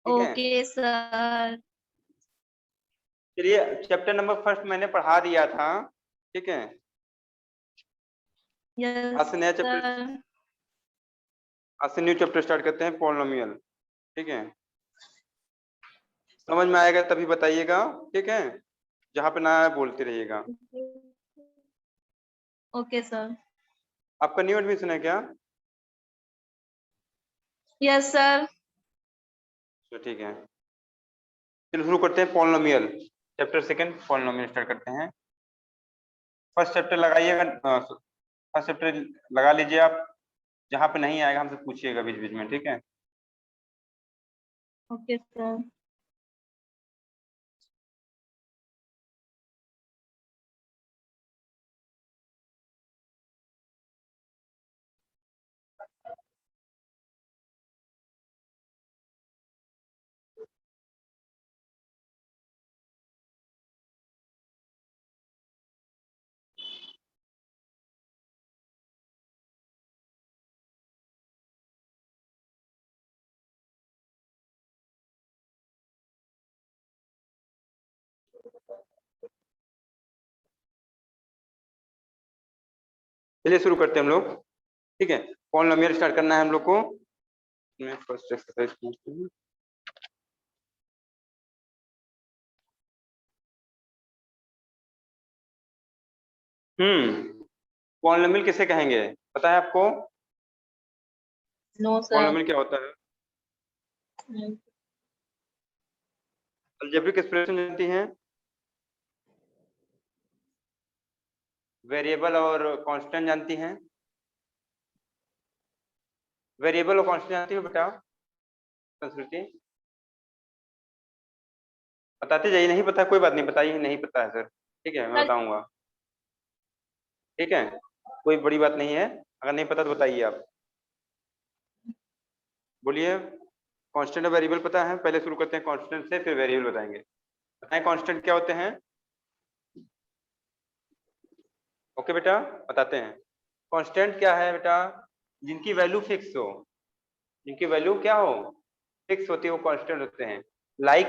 ठीक है। Okay sir. चलिए चैप्टर नंबर फर्स्ट मैंने पढ़ा दिया था, ठीक है। आज यस से नया चैप्टर, सर। आज से न्यू चैप्टर स्टार्ट करते हैं, पॉलिनोमियल, ठीक है। समझ में आएगा तभी बताइएगा, ठीक है। जहाँ पे ना आए बोलते रहिएगा। Okay sir. आपका न्यू एडमिशन है क्या? Yes sir. तो ठीक है, चलो शुरू करते हैं। Polynomial chapter second, polynomial start करते हैं। फर्स्ट चैप्टर लगाइएगा, फर्स्ट चैप्टर लगा लीजिए आप। जहाँ पे नहीं आएगा हमसे पूछिएगा बीच बीच में, ठीक है। Okay sir. चलिए शुरू करते हैं हम लोग, ठीक है। पॉलिनोमियल स्टार्ट करना है हम लोग को। मैं फर्स्ट एक्सरसाइज पूछती हूँ। पॉलिनोमियल किसे कहेंगे पता है आपको? No sir. पॉलिनोमियल क्या होता है? अलजेब्रिक एक्सप्रेशन जानती हैं? वेरिएबल और कांस्टेंट जानती हैं? वेरिएबल और कांस्टेंट जानती हो बेटा संस्कृति? बताते जाइए। नहीं पता कोई बात नहीं, बताइए नहीं पता है सर, ठीक है मैं बताऊंगा, ठीक है। कोई बड़ी बात नहीं है, अगर नहीं पता तो बताइए आप। बोलिए। कांस्टेंट और वेरिएबल पता है? पहले शुरू करते हैं कांस्टेंट से, फिर वेरिएबल बताएंगे। बताएं कांस्टेंट क्या होते हैं। ओके बेटा बताते हैं। कांस्टेंट क्या है बेटा? जिनकी वैल्यू फिक्स हो, जिनकी वैल्यू क्या हो, फिक्स होती है, वो कांस्टेंट होते हैं। लाइक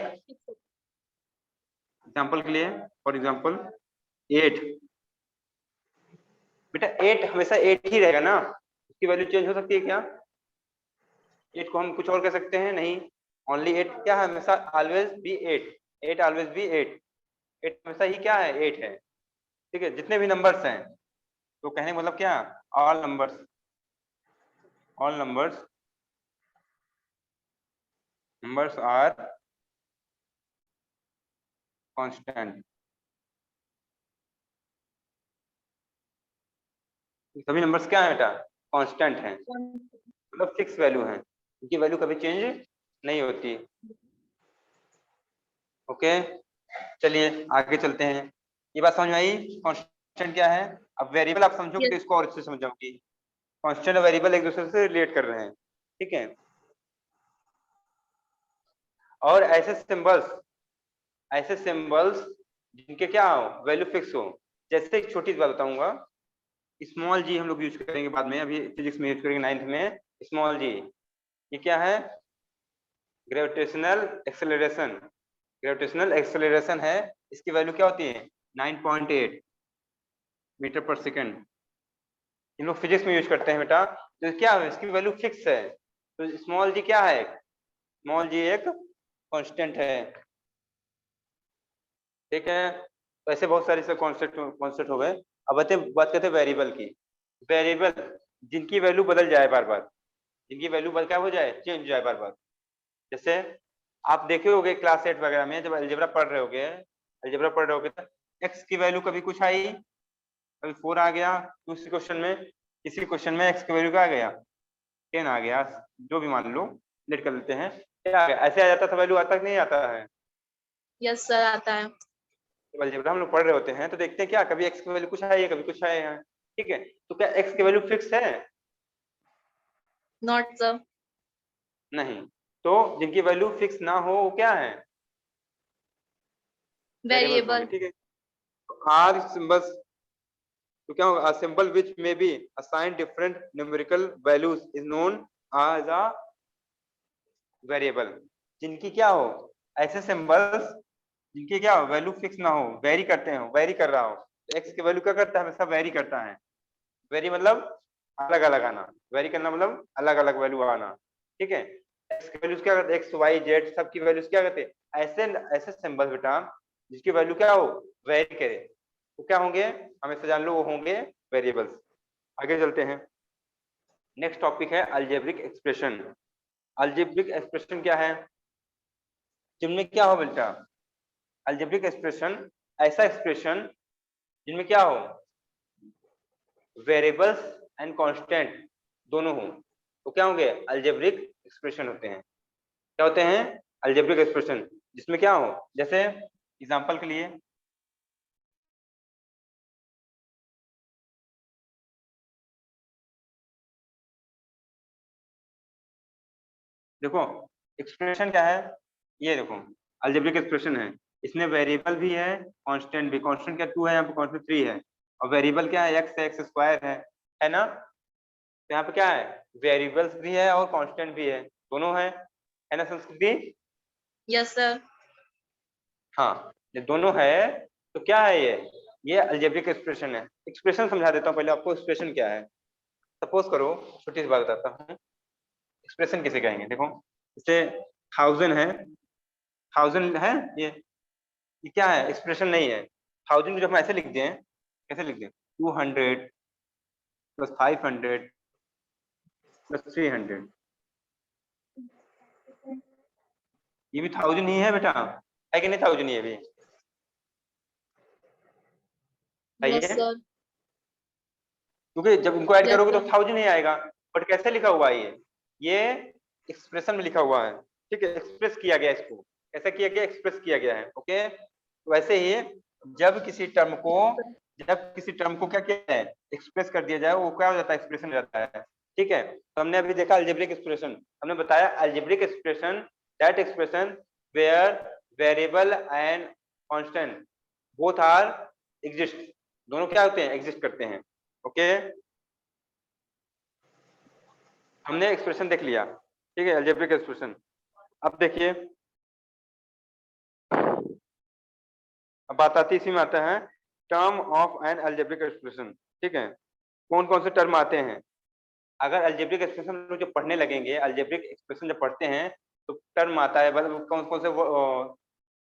एग्जांपल के लिए, फॉर एग्जांपल 8। बेटा 8 हमेशा 8 ही रहेगा ना, उसकी वैल्यू चेंज हो सकती है क्या? 8 को हम कुछ और कह सकते हैं? नहीं, ओनली 8 क्या है, हमेशा ऑलवेज बी 8। 8 always be 8। 8 हमेशा ही क्या है, 8 है, ठीक है। जितने भी नंबर्स हैं, तो कहने का मतलब क्या, all numbers, all numbers, numbers are constant. सभी नंबर्स क्या है बेटा, कांस्टेंट हैं, मतलब फिक्स वैल्यू है, उनकी वैल्यू कभी चेंज नहीं होती। ओके चलिए आगे चलते हैं। ये बात समझ में आई कांस्टेंट क्या है? अब वेरिएबल आप समझोगे तो इसको और अच्छे से समझ जाओगी। कांस्टेंट और वेरिएबल एक दूसरे से रिलेट कर रहे हैं, ठीक है। और ऐसे सिंबल्स जिनके क्या हो, वैल्यू फिक्स हो। जैसे एक छोटी सी बात बताऊंगा, स्मॉल जी हम लोग यूज करेंगे बाद में, अभी फिजिक्स में यूज करेंगे 9th में। स्मॉल जी ये क्या है? Gravitational acceleration. ग्रेविटेशनल एक्सेलरेशन है, इसकी वैल्यू क्या होती है, 9.8 मीटर पर सेकेंड। इन लोग फिजिक्स में यूज करते हैं बेटा। तो क्या है, इसकी वैल्यू फिक्स है। तो स्मॉल जी क्या है, स्मॉल जी एक कांस्टेंट है, ठीक है। तो ऐसे बहुत सारे कॉन्सेप्ट कॉन्सेप्ट हो गए। अब बात करते हैं वेरिएबल की। वेरिएबल जिनकी वैल्यू बदल जाए बार बार, जिनकी वैल्यू बदल क्या हो जाए, चेंज हो जाए बार बार। जैसे आप देखे होगे क्लास 8 वगैरह में, जब अलजेब्रा पढ़ रहे होगे, अलजेब्रा पढ़ रहे होगे तो एक्स की वैल्यू कभी कुछ आई, कभी 4 आ गया, दूसरे क्वेश्चन में, किसी क्वेश्चन में एक्स की वैल्यू क्या आ गया, 10 आ गया, जो भी मान लो, लेट कर लेते हैं, क्या आ गया, ऐसे आ जाता था वैल्यू, आता कि नहीं आता है? यस सर आता है। जब अलजेब्रा हम लोग पढ़ रहे होते हैं तो देखते हैं क्या, कभी एक्स की वैल्यू कुछ आई है, कभी कुछ आए हैं, ठीक है। तो क्या एक्स की वैल्यू फिक्स है? Not sir. नहीं। तो जिनकी वैल्यू फिक्स ना हो वो क्या है, वेरिएबल्स होंगे, वेरिएबल। ठीक है। तो आर सिंबल्स, तो क्या होगा, a symbol which may be assigned different numerical values is known as a variable। जिनकी क्या हो, ऐसे सिंबल्स जिनकी क्या हो, वैल्यू फिक्स ना हो, वेरी करते हो, वेरी कर रहा हो। तो एक्स की वैल्यू क्या करता है, हमेशा वेरी करता है। वेरी मतलब अलग अलग आना, वेरी करना मतलब अलग अलग वैल्यू आना। ठीक है, एक्स की वैल्यूज क्या करते हैं, एक्स वाई जेड सब की वैल्यूज क्या करते हैं, ऐसे ऐसे सिंबल बेटा जिसकी वैल्यू क्या हो, वेरी करे, तो क्या होंगे, हमेशा जान लो वो होंगे वेरिएबल्स। आगे चलते हैं। नेक्स्ट टॉपिक है अलजेब्रिक एक्सप्रेशन। अलजेब्रिक एक्सप्रेशन क्या है, जिनमें क्या हो बेटा, अलजेब्रिक एक्सप्रेशन ऐसा एक्सप्रेशन जिनमें क्या हो, वेरिएबल्स एंड कांस्टेंट दोनों हो, तो क्या होंगे, अलजेब्रिक एक्सप्रेशन होते हैं। क्या होते हैं, अलजेब्रिक एक्सप्रेशन जिसमें क्या हो, जैसे एग्जांपल के लिए देखो, एक्सप्रेशन क्या है, ये देखो अलजेब्रिक एक्सप्रेशन है, इसमें वेरिएबल भी है, कांस्टेंट भी। कांस्टेंट क्या 2 है, यहाँ पे कांस्टेंट 3 है, और वेरिएबल क्या है, एक्स है, एक्स स्क्वायर है ना। तो यहाँ पे क्या है, वेरिएबल्स भी है और कांस्टेंट भी है, दोनों है ना संस्कृति। Yes sir. हाँ, ये दोनों है, तो क्या है ये अलजेब्रिक एक्सप्रेशन है। एक्सप्रेशन समझा देता हूँ पहले आपको, एक्सप्रेशन क्या है। सपोज करो, छोटी सी बात बताता हूँ, एक्सप्रेशन किसे कहेंगे, देखो जैसे 1000 है, 1000 है, ये क्या है, एक्सप्रेशन नहीं है। 1000 को जब हम ऐसे लिखते हैं, कैसे लिखते हैं, 200 प्लस 500 प्लस 300, ये भी 1000 ही है बेटा, है कि नहीं, 1000 ये भी है यस ये, सर। क्योंकि जब इनको ऐड यस करोगे तो सर। 1000 ही आएगा। बट कैसे लिखा हुआ है ये एक्सप्रेशन में लिखा हुआ है। ठीक है, एक्सप्रेस किया गया, इसको कैसे किया गया, एक्सप्रेस किया गया है। ओके, तो वैसे ही जब किसी टर्म को जब किसी टर्म को क्या किया है, एक्सप्रेस कर दिया जाए, वो क्या हो जाता है, एक्सप्रेशन हो जाता है। ठीक है, तो हमने अभी देखा अलजेब्रिक एक्सप्रेशन, हमने बताया algebraic expression that expression where variable and constant both are exist, दोनों क्या होते हैं, एग्जिस्ट करते हैं। ओके, हमने एक्सप्रेशन देख लिया। ठीक है, अलजेब्रिक एक्सप्रेशन। अब देखिए, अब बात आती है, इसी में आता है term of N algebraic expression. ठीक है, कौन कौन से टर्म आते हैं, अगर अलजेब्रिक एक्सप्रेशन लोग जब पढ़ने लगेंगे, अलजेब्रिक एक्सप्रेशन जब पढ़ते हैं तो टर्म आता है, मतलब कौन कौन से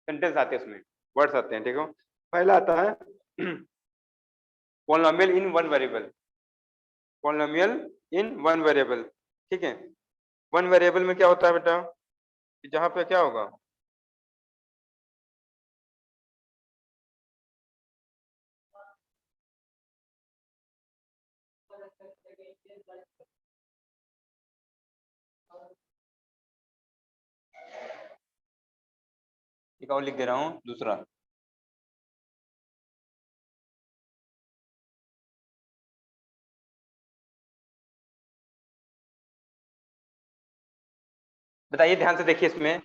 सेंटेंस आते हैं, उसमें वर्ड्स आते हैं। ठीक है, पहला आता है polynomial in one variable, polynomial in one variable. ठीक है, वन वेरिएबल में क्या होता है बेटा, कि जहां पे क्या होगा, एक और लिख दे रहा हूँ दूसरा, बताइए ध्यान से देखिए, इसमें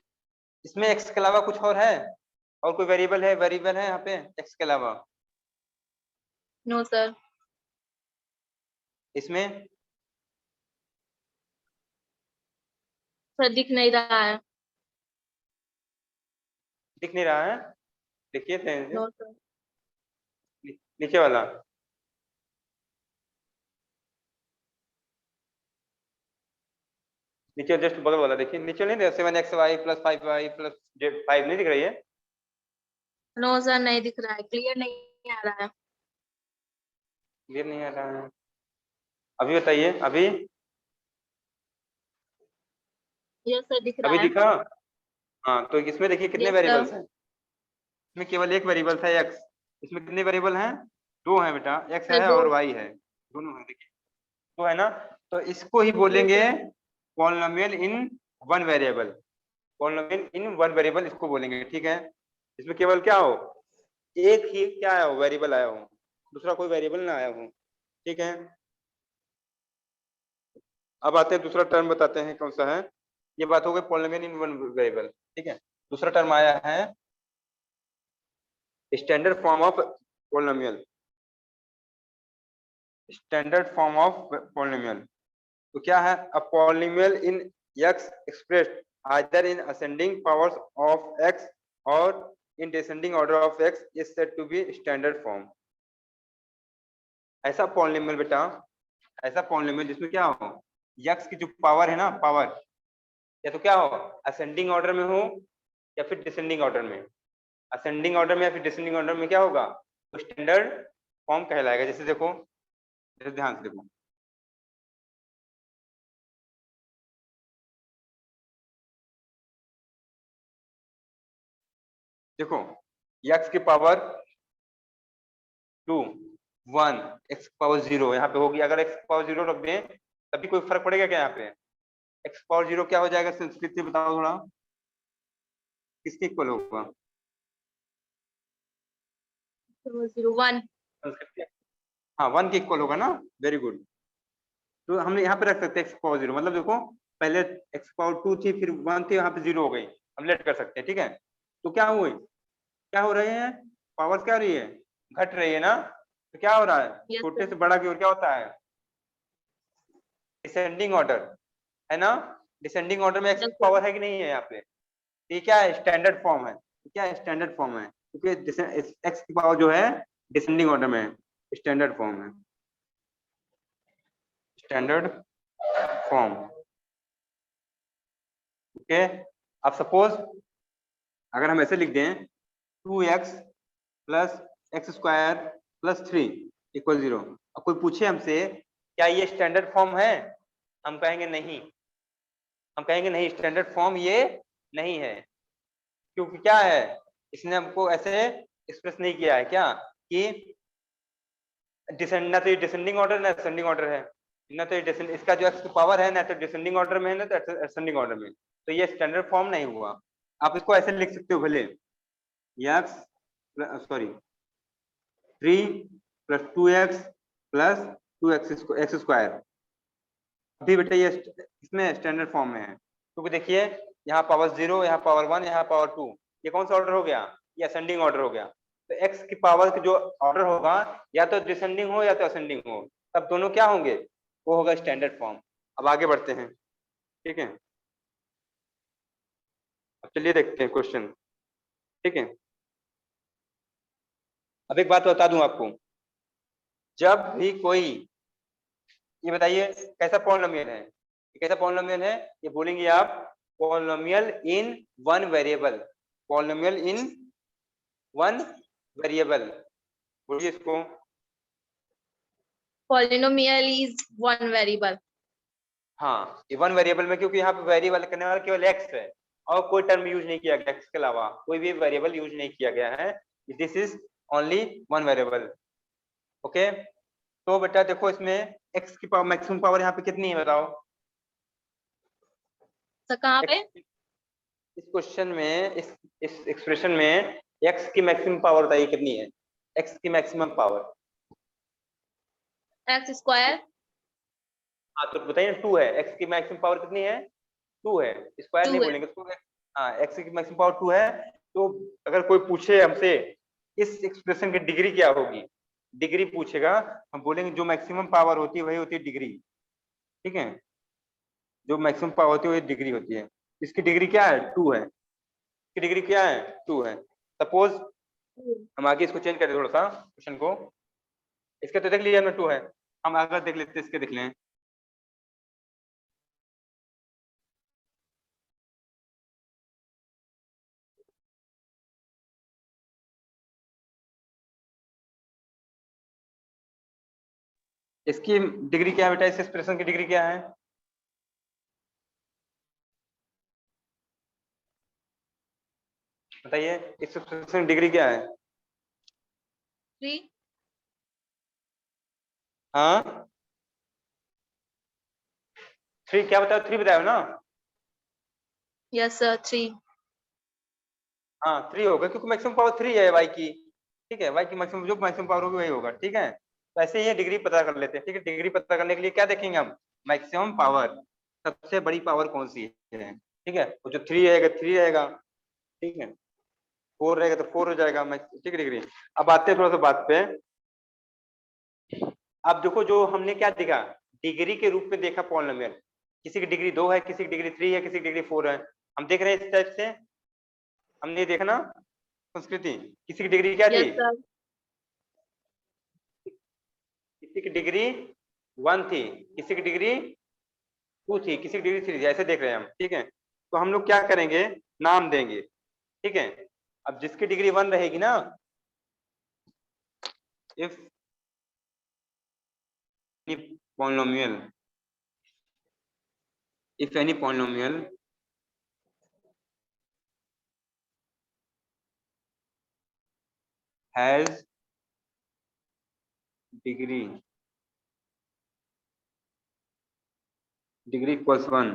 इसमें एक्स के अलावा कुछ और है, और कोई वेरिएबल है, वेरिएबल है यहाँ पे एक्स के अलावा नो सर। इसमें, सर दिख नहीं रहा है। दिख नहीं रहा है, देखिए ध्यान से, नो सर। नीचे वाला, नीचे जस्ट बगल वाला देखिए, नीचे नहीं, 7xy plus 5y plus Z 5 नहीं दिख रही है, नो सर, नहीं दिख रहा है, क्लियर नहीं आ रहा है। क्लियर नहीं आ रहा है, अभी बताइए, अभी यस सर, दिख रहा अभी है। दिखा। हाँ, तो इसमें देखिए कितने यस सर। वेरिएबल्स हैं, इसमें केवल एक वेरिएबल है एक्स, इसमें कितने वेरिएबल हैं, दो हैं बेटा, एक्स सर है दो। और वाई है, दोनों है, देखिए दो है ना। तो इसको ही यस बोलेंगे sir. Polynomial in one variable, polynomial in one variable इसको बोलेंगे। ठीक है, इसमें केवल क्या हो, एक ही क्या आया हो, वेरिएबल आया हो, दूसरा कोई वेरिएबल ना आया हो। ठीक है, अब आते हैं दूसरा टर्म, बताते हैं कौन सा है। ये बात हो गई पॉलिनोमियल इन वन वेरिएबल। ठीक है, दूसरा टर्म आया है standard form of polynomial, standard form of polynomial. तो क्या है, a polynomial in x expressed either in ascending powers of x or in descending order of x is said to be standard form। ऐसा polynomial बेटा, ऐसा polynomial जिसमें क्या हो, x की जो पावर है ना, पावर या तो क्या हो असेंडिंग ऑर्डर में हो या फिर डिसेंडिंग ऑर्डर में। असेंडिंग ऑर्डर में या फिर डिसेंडिंग ऑर्डर में क्या होगा, तो स्टैंडर्ड फॉर्म कहलाएगा। जैसे देखो, जैसे ध्यान से देखो, देखो x की पावर 2 1 x पावर 0 यहाँ पे होगी। अगर x पावर 0 रख दें तभी कोई फर्क पड़ेगा क्या? यहाँ पे x पावर 0 क्या हो जाएगा संस्कृत से बताओ थोड़ा, किसके इक्वल होगा? 1। संस्कृत हाँ 1 के इक्वल होगा ना, वेरी गुड। तो हमने यहाँ पे रख सकते हैं x पावर 0, मतलब देखो पहले x पावर 2 थी फिर 1 थी, यहाँ पे 0 हो गई, हम लेट कर सकते हैं। ठीक है, तो क्या हुई, क्या हो रहे हैं, पावर क्या हो रही है, घट रही है ना। तो क्या हो रहा है, Yes, छोटे sir. से बड़ा की ओर क्या होता है, डिसेंडिंग ऑर्डर है ना। डिसेंडिंग ऑर्डर में x Yes, sir. पावर है कि नहीं है यहाँ पे, ये क्या है, स्टैंडर्ड फॉर्म है। क्या है, स्टैंडर्ड फॉर्म है, क्योंकि x की पावर जो है डिसेंडिंग ऑर्डर में है, स्टैंडर्ड फॉर्म है, स्टैंडर्ड फॉर्म। ओके, अब सपोज अगर हम ऐसे लिख दें 2x plus x square plus 3 equal 0, अब कोई पूछे हमसे क्या ये स्टैंडर्ड फॉर्म है, हम कहेंगे नहीं, हम कहेंगे नहीं स्टैंडर्ड फॉर्म ये नहीं है। क्योंकि क्या है, इसने हमको ऐसे एक्सप्रेस नहीं किया है क्या कि ना तो ये डिसेंडिंग ऑर्डर ना असेंडिंग ऑर्डर है, ना तो ये इसका जो एक्स की पावर है ना तो डिसेंडिंग ऑर्डर में है ना तो असेंडिंग ऑर्डर में, तो ये स्टैंडर्ड फॉर्म नहीं हुआ। आप इसको ऐसे लिख सकते हो भले, x sorry 3 plus 2x plus 2x square, अभी बेटा ये इसमें स्टैंडर्ड फॉर्म में है। क्योंकि देखिए यहाँ पावर 0, यहाँ पावर 1, यहाँ पावर 2, ये कौन सा ऑर्डर हो गया, ये असेंडिंग ऑर्डर हो गया। तो x की पावर का जो ऑर्डर होगा या तो डिसेंडिंग हो या तो असेंडिंग हो, तब दोनों क्या होंगे, वो होगा स्टैंडर्ड फॉर्म। अब आगे बढ़ते हैं, ठीक है, अब चलिए देखते हैं क्वेश्चन। ठीक है, अब एक बात बता दूं आपको, जब भी कोई, ये बताइए कैसा पॉलिनोमियल है, ये कैसा पॉलिनोमियल है, ये बोलेंगे आप polynomial in one variable, polynomial in one variable, बोलिए इसको। Polynomial is one variable. हाँ ये वन वेरिएबल में, क्योंकि यहाँ पे वेरिएबल करने वाला केवल x है और कोई टर्म यूज नहीं किया गया, x के अलावा कोई भी वेरिएबल यूज नहीं किया गया है, this is only one variable. Okay, तो बेटा देखो इसमें x की पावर मैक्सिमम पावर यहाँ पे कितनी है बताओ। तो कहाँ पे? इस क्वेश्चन में, इस एक्सप्रेशन में x की मैक्सिमम पावर बताइए कितनी है, x की मैक्सिमम पावर। X square। हाँ तो बताइए 2 है, x की मैक्सिमम पावर कितनी है, 2 है, स्क्वायर 2 नहीं है। बोलेंगे उसको। हाँ x की मैक्सिमम पावर 2 है। तो अगर कोई पूछे हमसे इस एक्सप्रेशन की डिग्री क्या होगी, डिग्री पूछेगा, हम बोलेंगे जो मैक्सिमम पावर होती है वही होती है डिग्री। ठीक है, जो मैक्सिमम पावर होती है वही डिग्री होती है। इसकी डिग्री क्या है, 2 है, इसकी डिग्री क्या है, 2 है। सपोज हम आगे इसको चेंज करें थोड़ा सा क्वेश्चन को, इसके तो देख लिया हमने 2 है, हम आगे देख लेते हैं, इसके देख लें। इसकी डिग्री क्या है बेटा, इस एक्सप्रेशन की डिग्री क्या है, बताइए इस एक्सप्रेशन की डिग्री क्या है। 3। हाँ 3 क्या बताओ, 3 बताओ ना। Yes sir, 3। हाँ 3 होगा क्योंकि मैक्सिमम पावर 3 है y की। ठीक है, y की मैक्सिमम जो मैक्सिमम पावर होगी वही होगा। ठीक है, तो ऐसे ही डिग्री पता कर लेते हैं। ठीक है, डिग्री पता करने के लिए क्या देखेंगे हम, मैक्सिमम पावर, सबसे बड़ी पावर कौन सी है। ठीक है, तो जो 3 रहेगा 3 रहेगा, ठीक है, 4 रहेगा तो 4 हो जाएगा। ठीक है डिग्री। अब आते हैं थोड़ा सा बात पे। अब देखो जो हमने क्या देखा, डिग्री के रूप में देखा पॉलिनोमियल, किसी की डिग्री 2 है, किसी की डिग्री 3 है, किसी की डिग्री 4 है। हम देख रहे हैं इस टाइप से, हमने देखा ना संस्कृति, किसी की डिग्री क्या थी, यस सर। किसी की डिग्री 1 थी, किसी की डिग्री 2 थी, किसी की डिग्री 3 थी, ऐसे देख रहे हैं हम, ठीक है। तो हम लोग क्या करेंगे, नाम देंगे, ठीक है। अब जिसकी डिग्री 1 रहेगी ना, if polynomial, if any polynomial has degree equals 1,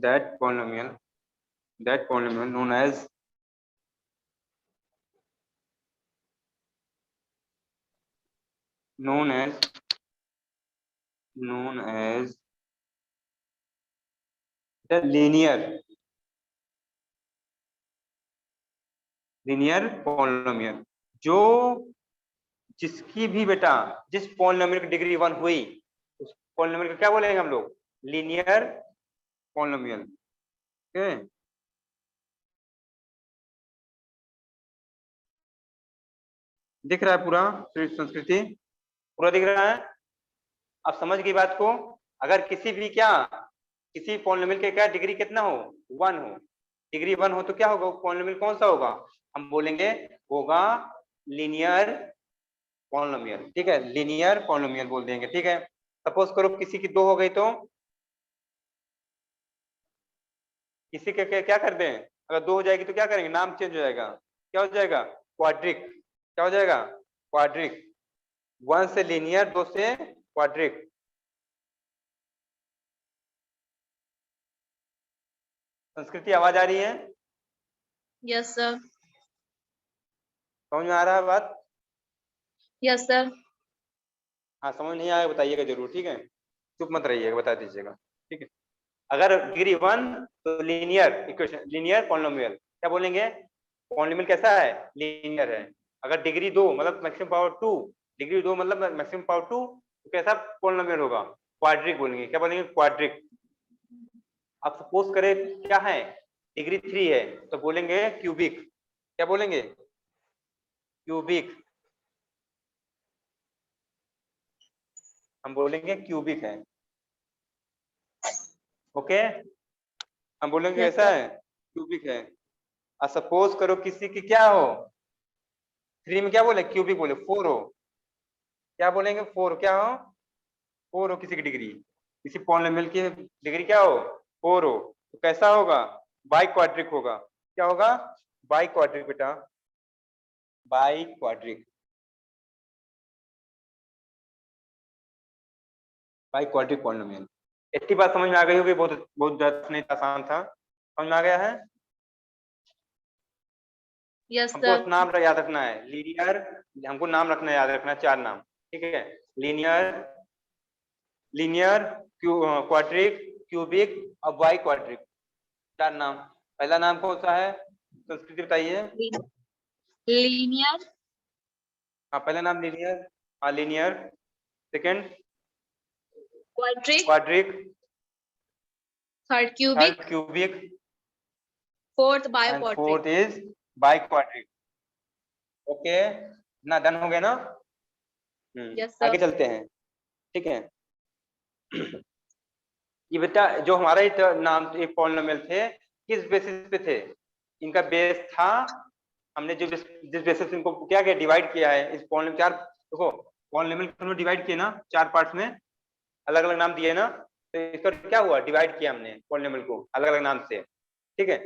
that polynomial known as the linear polynomial, जो जिसकी भी बेटा जिस पॉलिनोमियल की डिग्री 1 हुई, उस पॉलिनोमियल को क्या बोलेंगे हम लोग, लीनियर पॉलिनोमियल, ठीक है। दिख रहा है पूरा संस्कृति, पूरा दिख रहा है, आप समझ गई बात को। अगर किसी भी क्या, किसी पॉलिनोमियल के क्या डिग्री कितना हो, 1 हो, डिग्री 1 हो तो क्या होगा, पॉलिनोमियल कौन सा होगा, हम बोलेंगे होगा लीनियर पॉलिनोमियल, ठीक है, लीनियर पॉलिनोमियल बोल देंगे, ठीक है। सपोज करो किसी की 2 हो गई, तो किसी के क्या कर दें, अगर 2 हो जाएगी तो क्या करेंगे, नाम चेंज हो जाएगा, क्या हो जाएगा, क्वाड्रिक, क्या हो जाएगा, क्वाड्रिक। 1 से लीनियर, 2 से क्वाड्रिक। संस्कृति आवाज आ रही है, यस सर। समझ में आ रहा है बात, यस सर। हाँ समझ नहीं आया बताइएगा जरूर, ठीक है, चुप मत रहिएगा, बता दीजिएगा, ठीक है। अगर डिग्री 1 तो लीनियर इक्वेशन, लीनियर पॉलिनोमियल, क्या बोलेंगे, पॉलिनोमियल कैसा है, लीनियर है। अगर डिग्री 2 मतलब मैक्सिमम पावर 2, डिग्री 2 मतलब मैक्सिमम पावर 2, तो कैसा पॉलिनोमियल होगा, क्वाड्रिक बोलेंगे, क्या बोलेंगे, क्वाड्रिक। अब सपोज करें क्या है, डिग्री 3 है, तो बोलेंगे क्यूबिक, क्या बोलेंगे, क्यूबिक, हम बोलेंगे क्यूबिक है, ओके, हम बोलेंगे यस कैसा सर। है, क्यूबिक है। और सपोज करो किसी की क्या हो, 3 में क्या बोले, क्यूबिक बोले, 4 हो, क्या बोलेंगे, 4 क्या हो, 4 हो किसी की डिग्री, किसी पॉलिनोमियल की डिग्री क्या हो, 4 हो, तो कैसा होगा, बाई क्वाड्रिक होगा, क्या होगा, बाई क्वाड्रिक बेटा, by quadric, by quadric polynomial. इतनी बात समझ में आ गई होगी, बहुत बहुत ज्यादा नहीं, आसान था, समझ में आ गया है। यस हमको सर। नाम याद रखना है, लीनियर, हमको नाम रखना है, याद रखना है 4 नाम, ठीक है, लीनियर, लीनियर, क्वाड्रिक, क्यूबिक और बाई क्वाड्रिक, 4 नाम। पहला नाम कौन सा है, संस्कृति बताइए। लीनियर। हाँ पहला नाम लीनियर, हाँ linear, second quadric. Quadric, third third cubic. Cubic, fourth and biquadric. Fourth is biquadric, okay ना, डन हो गए ना, यस आगे सर। चलते हैं, ठीक है। ये बेटा जो हमारा ये नाम ये पॉलिनोमियल थे, किस बेसिस पे थे, इनका बेस था, हमने जो जिस बेसिस इनको क्या किया, डिवाइड किया है इस पॉलिनोमियल, 4 देखो पॉलिनोमियल को हमने डिवाइड किया ना 4 पार्ट्स में, अलग अलग नाम दिए ना, तो इसका क्या हुआ, डिवाइड किया हमने पॉलिनोमियल को अलग अलग नाम से, ठीक है।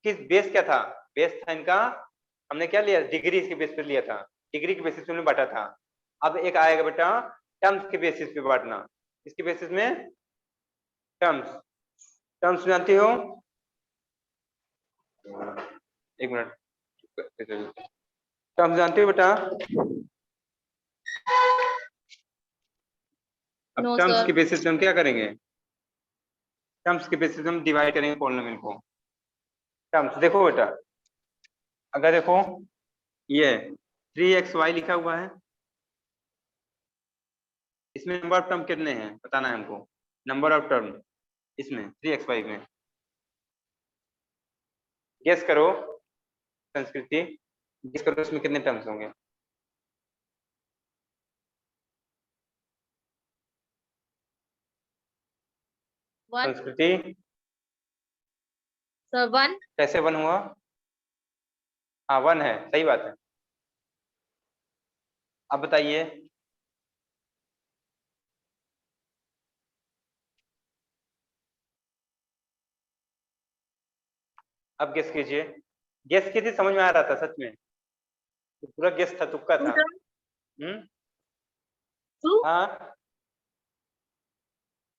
किस बेस क्या था, बेस था इनका, हमने क्या लिया, डिग्री के बेस पे लिया था, डिग्री के बेसिस पे हमने बांटा था। अब एक आएगा बेटा टर्म्स के बेसिस पे बांटना, इसके बेसिस में टर्म्स, टर्म्स जानती हो, एक मिनट, टर्म्स जानते हो बेटा, अब नो टर्म्स के सर। बेसिस पे हम क्या करेंगे, टर्म्स के बेसिस पे हम डिवाइड करेंगे पॉलिनोमियल को, टर्म्स देखो बेटा, अगर देखो ये 3xy लिखा हुआ है, इसमें नंबर ऑफ टर्म कितने हैं बताना है हमको, नंबर ऑफ टर्म इसमें 3xy में, गेस करो संस्कृति, गेस करो इसमें कितने टर्म्स होंगे। वन संस्कृति सर, वन। कैसे वन हुआ? हाँ वन है, सही बात है। अब बताइए। अब गेस कीजिए। गेस कीजिए, समझ में आ रहा था सच में, तो पूरा गेस था, तुक्का टू था। Term, hmm. टू। हाँ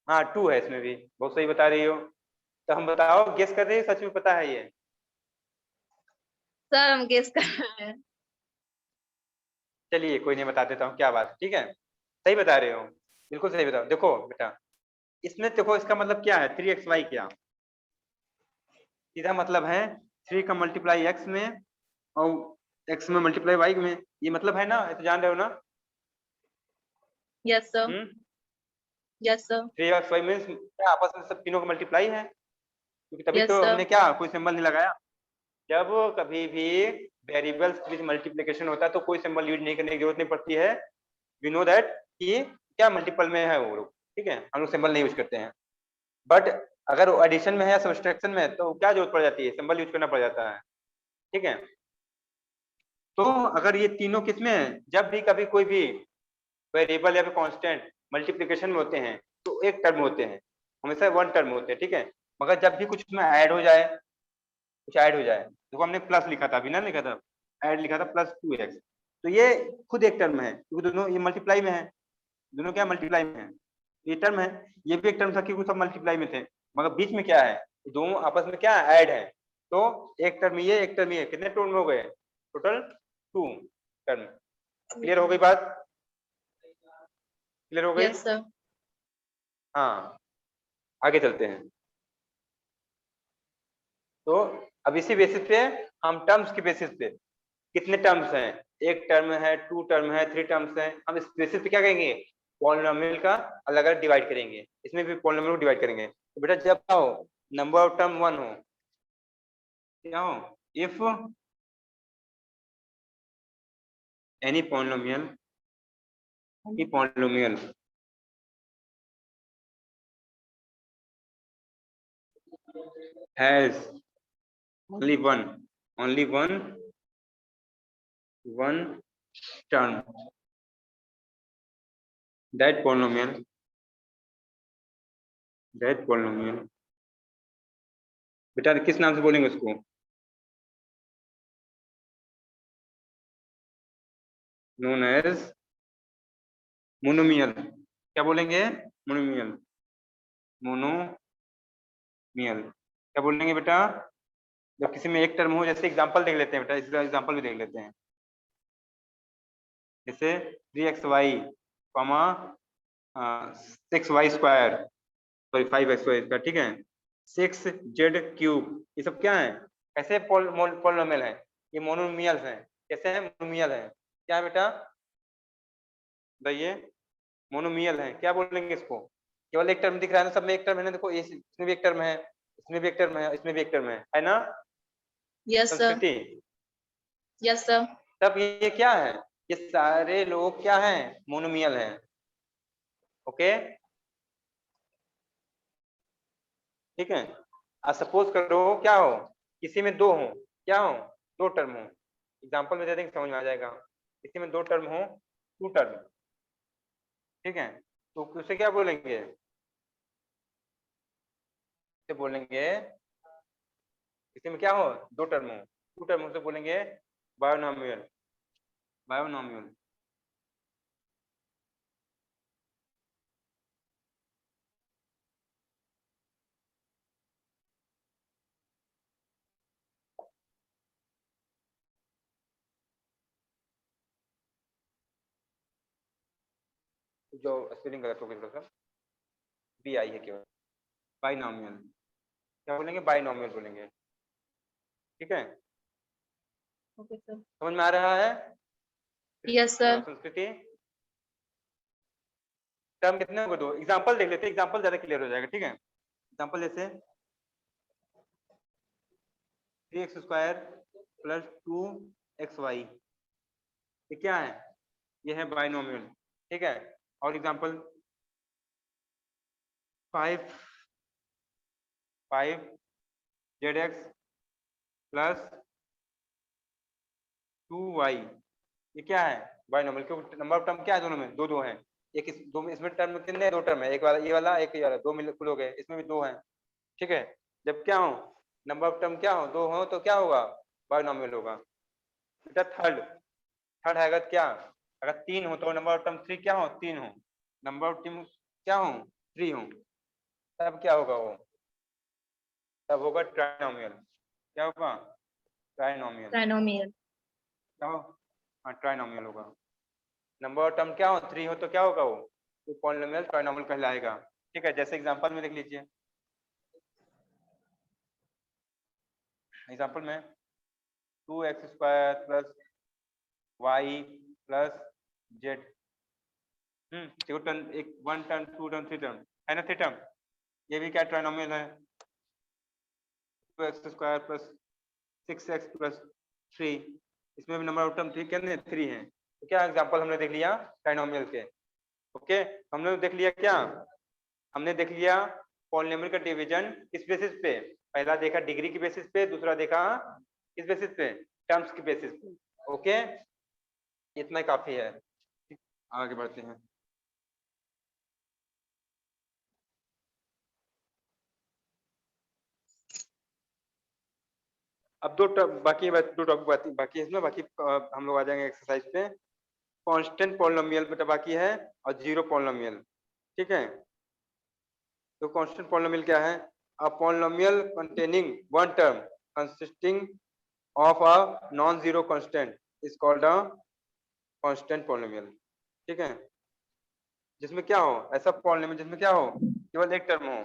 हाँ, टू है इसमें भी, बहुत सही बता रही हो। तो हम बताओ, गेस कर रही हो, सच में पता है ये? सर हम गेस कर रहे हैं। चलिए कोई नहीं, बता देता हूँ, क्या बात है, ठीक है। सही बता रहे हो, बिल्कुल सही बता। देखो बेटा, इसमें देखो इसका मतलब क्या है, 3xy क्या, सीधा मतलब है 3 का मल्टीप्लाई x में और x में मल्टीप्लाई y में, ये मतलब है ना, ये तो जान रहे हो ना। Yes sir. Yes sir. 3xy means क्या, आपस में सब तीनों का मल्टीप्लाई है, क्योंकि तभी यस तो सर। हमने क्या कोई सिंबल नहीं लगाया। जब कभी भी वेरिएबल्स विद मल्टीप्लिकेशन होता है तो कोई सिंबल यूज नहीं करने की जरूरत नहीं पड़ती है। वी नो दैट कि क्या मल्टीपल में है वो लोग, ठीक है, हम लोग सिंबल नहीं यूज करते हैं। बट अगर एडिशन में है या सब्सट्रैक्शन में है तो क्या जरूरत पड़ जाती है, सिंबल यूज करना पड़ जाता है, ठीक है। तो अगर ये तीनों किसमें है, जब भी कभी कोई भी वेरिएबल या फिर कांस्टेंट मल्टीप्लिकेशन में होते हैं तो एक टर्म होते हैं, हमेशा वन टर्म होते हैं, ठीक है। मगर जब भी कुछ में ऐड हो जाए, कुछ ऐड हो जाए, देखो हमने प्लस लिखा था, अभी ना लिखा था, ऐड लिखा था +2x, तो ये खुद एक टर्म है क्योंकि दोनों ये मल्टीप्लाई में है, दोनों क्या मल्टीप्लाई में है, ये टर्म है। ये भी एक टर्म था क्योंकि सब मल्टीप्लाई में थे, मगर बीच में क्या है, दोनों आपस में क्या ऐड है, तो एक टर्म ये एक टर्म ये, कितने टर्म हो गए टोटल, 2 टर्म। क्लियर हो गई बात, क्लियर हो गई। Yes sir. हाँ, आगे चलते हैं। तो अब इसी बेसिस पे हम टर्म्स के बेसिस पे, कितने टर्म्स हैं, एक टर्म है, 2 टर्म है, 3 टर्म्स हैं, हम इस बेसिस पे क्या करेंगे, पॉलिनोमियल का अलग अलग डिवाइड करेंगे, इसमें भी पॉलिनोमियल को डिवाइड करेंगे। तो बेटा जब क्या हो, नंबर ऑफ टर्म 1 हो, क्या हो, if any polynomial has only one term, that polynomial बेटा किस नाम से बोलेंगे उसको, नोन एज मोनोमियल, क्या बोलेंगे, मोनोमियल, मोनोमियल, क्या बोलेंगे बेटा, जब किसी में एक टर्म हो, जैसे एग्जांपल देख लेते हैं बेटा, इसका एग्जांपल भी देख लेते हैं, जैसे 3xy comma 6y² sorry 5xy², ठीक है, 6z³ ये सब क्या है, कैसे पॉलिनोमियल है, ये मोनोमियल्स हैं, कैसे हैं, मोनोमियल है, क्या है बेटा बताइए, मोनोमियल है, क्या बोलेंगे इसको, केवल एक टर्म दिख रहा है ना, सब में एक टर्म है ना, देखो इसमें भी एक टर्म है, इसमें भी एक टर्म है, इसमें भी एक टर्म है ना यस सर। संस्कृति। Yes sir. तब ये क्या है, ये सारे लोग क्या हैं, मोनोमियल हैं, ओके, ठीक है। अब सपोज करो क्या हो, किसी में दो हो, क्या हो, दो टर्म हो, एग्जांपल में दे देंगे समझ में आ जाएगा, किसी में दो टर्म हो, 2 टर्म, ठीक है, तो उसे क्या बोलेंगे, उसे बोलेंगे, किसी में क्या हो, दो टर्म हो, 2 टर्म, उसे बोलेंगे बायोनॉमियल, बायोनॉमियल, जो स्पेलिंग गलत हो गई थोड़ा सा, बी आई है केवल, बाइनॉमियल, क्या बोलेंगे, बाइनॉमियल बोलेंगे, ठीक है, ओके सर। समझ में आ रहा है। Yes sir. संस्कृति टर्म कितने होंगे, दो, एग्जांपल देख लेते हैं, एग्जांपल ज्यादा क्लियर हो जाएगा, ठीक है, एग्जांपल जैसे 3x² प्लस 2xy, ये क्या है? ये है बाइनोमियल, ठीक है। और एग्जांपल 5zx प्लस 2y, ये क्या है? बाइनोमियल, क्योंकि नंबर ऑफ टर्म क्या है दोनों में? दो दो है। एक इस दो में, इसमें टर्म कितने? दो टर्म है, एक वाला ये वाला, एक ये वाला, दो मिल कुल हो गए, इसमें भी दो हैं, ठीक है। जब क्या हो, नंबर ऑफ टर्म क्या हो, दो हो, तो क्या होगा? बाइनोमियल होगा। बेटा थर्ड, थर्ड है अगर क्या, अगर तीन हो तो नंबर ऑफ टर्म थ्री क्या हो? तीन हो। नंबर ऑफ टर्म क्या हो? थ्री हो। तब क्या होगा वो? तब होगा ट्राइनोमियल। क्या होगा? ट्राइनोमियल। ट्राइनोमियल। क्या हो? हाँ ट्राइनोमियल होगा। नंबर ऑफ टर्म क्या हो? थ्री हो तो क्या होगा वो? तो पॉलिनोमियल ट्राइनोमियल कहलाएगा, ठीक है। जैसे एग्जांपल में देख लीजिए, एग्जांपल में 2x² plus y plus z, देखो टर्म, एक one term, two term, three term है ना, थ्री टर्म, ये भी क्या ट्राइनोमियल है। 2x² प्लस 6x प्लस 3, इसमें भी नंबर ऑफ टर्म थ्री कितने? थ्री है। तो क्या एग्जांपल हमने देख लिया ट्राइनोमियल के, ओके। हमने देख लिया क्या, हमने देख लिया पॉलिनोमियल का डिवीजन किस बेसिस पे? पहला देखा डिग्री की बेसिस पे, दूसरा देखा किस बेसिस पे? टर्म्स की बेसिस पे, ओके। इतना ही काफी है, आगे बढ़ते हैं। अब बाकी दो टॉपिक बाकी है इसमें, बाकी हम लोग आ जाएंगे एक्सरसाइज पे। कांस्टेंट पॉलिनोमियल बेटा बाकी है, और जीरो पॉलिनोमियल, ठीक है। तो कांस्टेंट पॉलिनोमियल क्या है? A polynomial containing one term consisting of a non zero constant is called a constant polynomial, ठीक है। जिसमें क्या हो, ऐसा पॉलिनोमियल जिसमें क्या हो, केवल एक टर्म हो,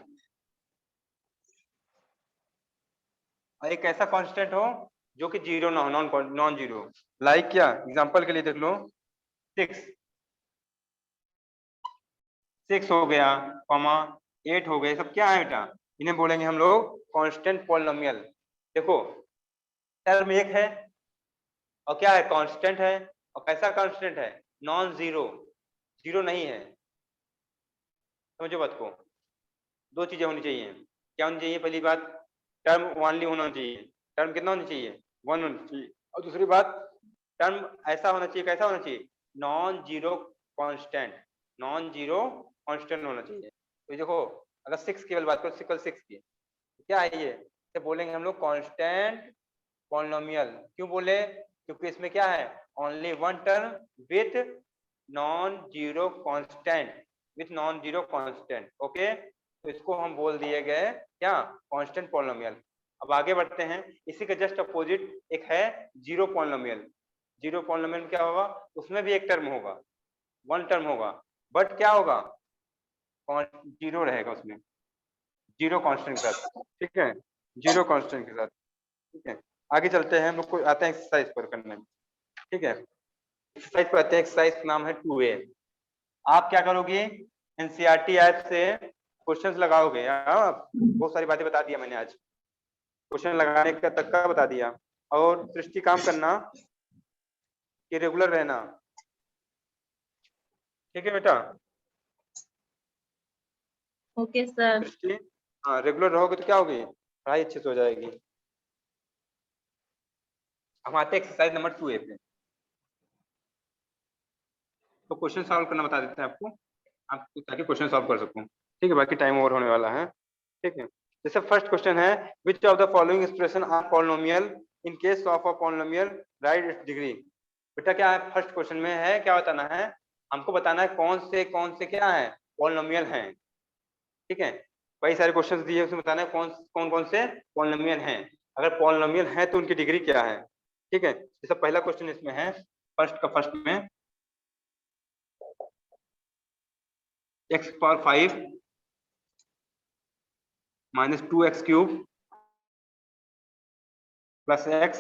और एक ऐसा कांस्टेंट हो जो कि जीरो ना हो, नॉन जीरो। लाइक क्या, एग्जांपल के लिए देख लो, सिक्स, सिक्स हो गया, कॉमा 8 हो गए, सब क्या है बेटा? इन्हें बोलेंगे हम लोग कांस्टेंट पॉलिनोमियल। देखो टर्म एक है, और क्या है? कांस्टेंट है, और कैसा कांस्टेंट है? नॉन जीरो, जीरो नहीं है, समझो बात को। दो चीजें होनी चाहिए, क्या होनी चाहिए? पहली बात, टर्म ओनली होना चाहिए, टर्म कितना होना चाहिए? वन होना चाहिए। और दूसरी बात, टर्म ऐसा होना चाहिए, कैसा होना चाहिए? Non zero constant, non zero constant होना चाहिए। तो देखो अगर सिक्स की बात करो, सिक्वल सिक्स की, तो क्या है ये? तो बोलेंगे हम लोग कांस्टेंट पॉलिनोमियल। क्यों बोले? क्योंकि इसमें क्या है? Only one term with non zero constant, with non zero constant, okay. तो इसको हम बोल दिए गए क्या? Constant polynomial. अब आगे बढ़ते हैं, इसी के जस्ट अपोजिट एक है जीरो पॉलिनोमियल। जीरो पॉलिनोमियल में क्या होगा? उसमें भी एक टर्म होगा, वन टर्म होगा, बट क्या होगा? जीरो रहेगा उसमें, जीरो कांस्टेंट के साथ, ठीक है, जीरो कांस्टेंट के साथ, ठीक है। आगे चलते हैं, हम लोग को आते हैं एक्सरसाइज पर करने में, ठीक है। एक्सरसाइज पर आते हैं, एक्सरसाइज का नाम है 2A। आप क्या करोगे? एनसीईआरटी ऐप से क्वेश्चंस लगाओगे। बहुत सारी बातें बता दिया मैंने आज, क्वेश्चन लगाने का तक का बता दिया। और सृष्टि काम करना कि रेगुलर रहना, ठीक है बेटा। Okay sir. सृष्टि, हाँ रेगुलर रहोगे तो क्या होगी? पढ़ाई अच्छे से हो जाएगी। हम आते हैं एक्सरसाइज नंबर 2A पे। तो क्वेश्चन सॉल्व करना बता देते हैं आपको, आप ताकि क्वेश्चन सॉल्व कर सकूं, ठीक है। बाकी टाइम ओवर होने वाला है, ठीक है। जैसे फर्स्ट क्वेश्चन है, which of the following expression are polynomial in case of a polynomial write its degree. बेटा क्या है, फर्स्ट क्वेश्चन में है क्या बताना है? हमको बताना है कौन से क्या है? पॉलिनोमियल हैं, ठीक है। कई सारे क्वेश्चंस दिए, उसमें बताना है कौन कौन से पॉलिनोमियल हैं। अगर पॉलिनोमियल है तो उनकी डिग्री क्या है, ठीक है। जैसे पहला क्वेश्चन इसमें है, फर्स्ट में x power 5 minus 2x³ plus x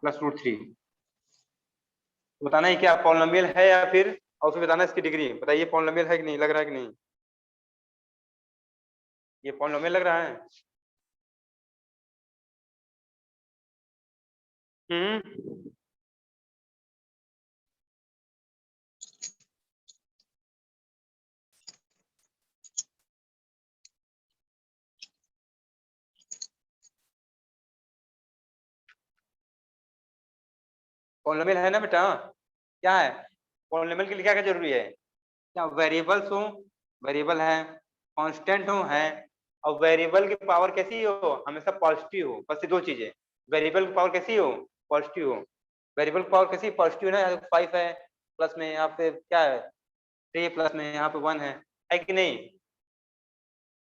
plus root 3। बताना है क्या पॉलिनोमियल है या फिर, और उसमें बताना है इसकी डिग्री। बताइए पॉलिनोमियल है कि नहीं, लग रहा है कि नहीं? ये पॉलिनोमियल लग रहा है? पॉलिनोमियल है ना बेटा, क्या है पॉलिनोमियल के लिए क्या क्या जरूरी है, क्या वेरिएबल्स हो, वेरिएबल है, कांस्टेंट हो है, और वेरिएबल की पावर कैसी हो, हमेशा पॉजिटिव हो, बस ये दो चीजें। वेरिएबल की पावर कैसी हो, पॉजिटिव हो। वेरिएबल की पावर कैसी पॉजिटिव ना, 5 है, प्लस में यहाँ पे क्या है 3, प्लस में यहाँ पे 1 है कि नहीं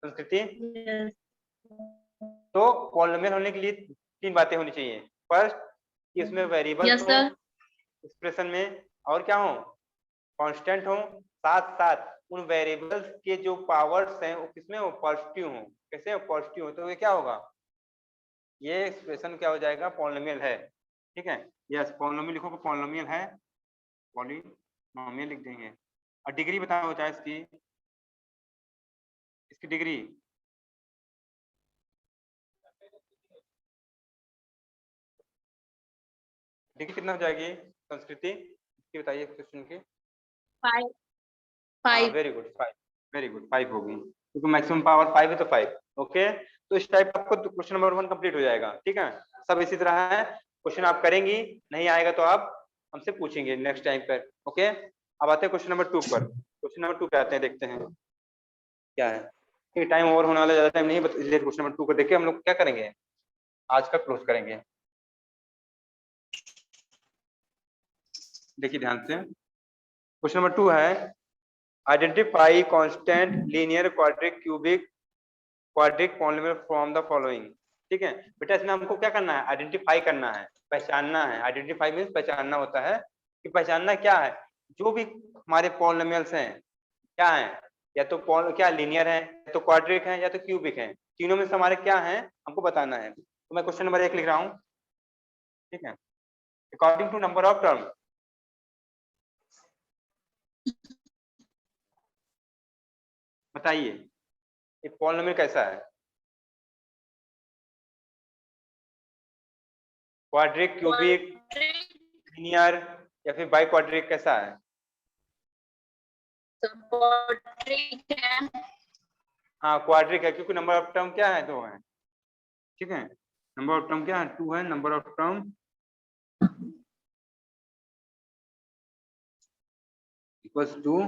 संस्कृति। Yes. तो पॉलिनोमियल होने के लिए 3 बातें होनी चाहिए। फर्स्ट कि इसमें वेरिएबल्स Yes, हो sir. एक्सप्रेशन में, और क्या हो कांस्टेंट हो, साथ साथ उन वेरिएबल्स के जो पावर्स हैं वो किसमें हो, पॉजिटिव हो। कैसे हो, पॉजिटिव हो, तो ये क्या होगा, ये एक्सप्रेशन क्या हो जाएगा, पॉलिनोमियल है। ठीक है, यस पॉलिनोमियल लिखो, पॉलिनोमियल है, पॉलिनोमियल लिख देंगे। और डिग्री बताओ चाहे इसकी, इसकी डिग्री डिग्री कितना हो जाएगी संस्कृति, इसकी बताइए क्वेश्चन की। 5. हाँ 5. वेरी गुड 5, वेरी गुड 5 होगी, क्योंकि मैक्सिमम पावर 5 है तो 5। ओके, तो इस टाइप आपको क्वेश्चन नंबर 1 कंप्लीट हो जाएगा। ठीक है, सब इसी तरह है, क्वेश्चन आप करेंगी, नहीं आएगा तो आप हमसे पूछेंगे नेक्स्ट टाइम पर। ओके, अब आते हैं क्वेश्चन नंबर 2 पर। क्वेश्चन नंबर 2 पे आते हैं, देखते हैं क्या है। ठीक, टाइम ओवर होने वाला, ज्यादा टाइम नहीं, इसलिए क्वेश्चन नंबर 2 को देख के हम लोग क्या करेंगे, आज का क्लोज करेंगे। देखिए ध्यान से, क्वेश्चन नंबर 2 है identify constant linear quadric cubic quadric polynomial from the following. ठीक है बेटा, इसमें हमको क्या करना है, आइडेंटिफाई करना है, पहचानना है। आइडेंटिफाई मीन्स पहचानना होता है, कि पहचानना क्या है, जो भी हमारे पॉलिनोमियल्स हैं क्या है, या तो क्या लीनियर है, या तो क्वाड्रिक है, या तो क्यूबिक है, तीनों में से हमारे क्या है हमको बताना है। तो मैं क्वेश्चन नंबर 1 लिख रहा हूँ। ठीक है, according to number of term, बताइए ये पॉलिनोमियल कैसा है, क्वाड्रिक, क्यूबिक, लीनियर, या फिर बाई क्वाड्रिक, कैसा है। Quadratic है. हाँ क्वाड्रिक है, क्योंकि नंबर ऑफ टर्म क्या है, 2 है। ठीक है, नंबर ऑफ टर्म क्या है, 2 है, number of term equals to,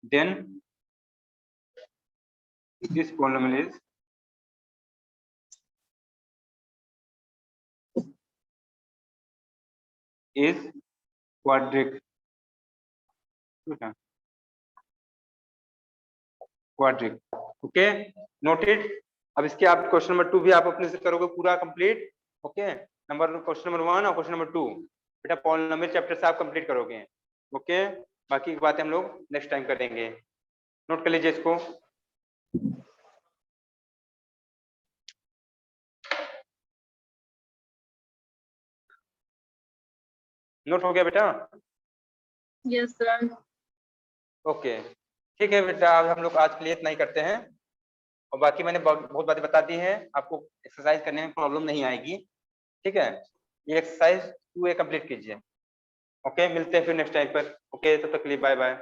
then this polynomial is quadric. ठीक है, क्वाड्रिक। Okay, noted. अब इसके आप क्वेश्चन नंबर 2 भी आप अपने से करोगे पूरा complete. Okay, number question number 1 और क्वेश्चन नंबर 2 बेटा पॉलिनोमियल चैप्टर से आप कंप्लीट करोगे। ओके, बाकी की बातें हम लोग नेक्स्ट टाइम करेंगे, नोट कर लीजिए इसको। नोट हो गया बेटा। Yes, sir. ओके, ठीक है बेटा, अब हम लोग आज के लिए इतना ही करते हैं, और बाकी मैंने बहुत बातें बता दी हैं, आपको एक्सरसाइज करने में प्रॉब्लम नहीं आएगी। ठीक है, ये एक्सरसाइज 2A कंप्लीट कीजिए। ओके, मिलते हैं फिर नेक्स्ट टाइम पर। ओके, तब तक के लिए बाय बाय।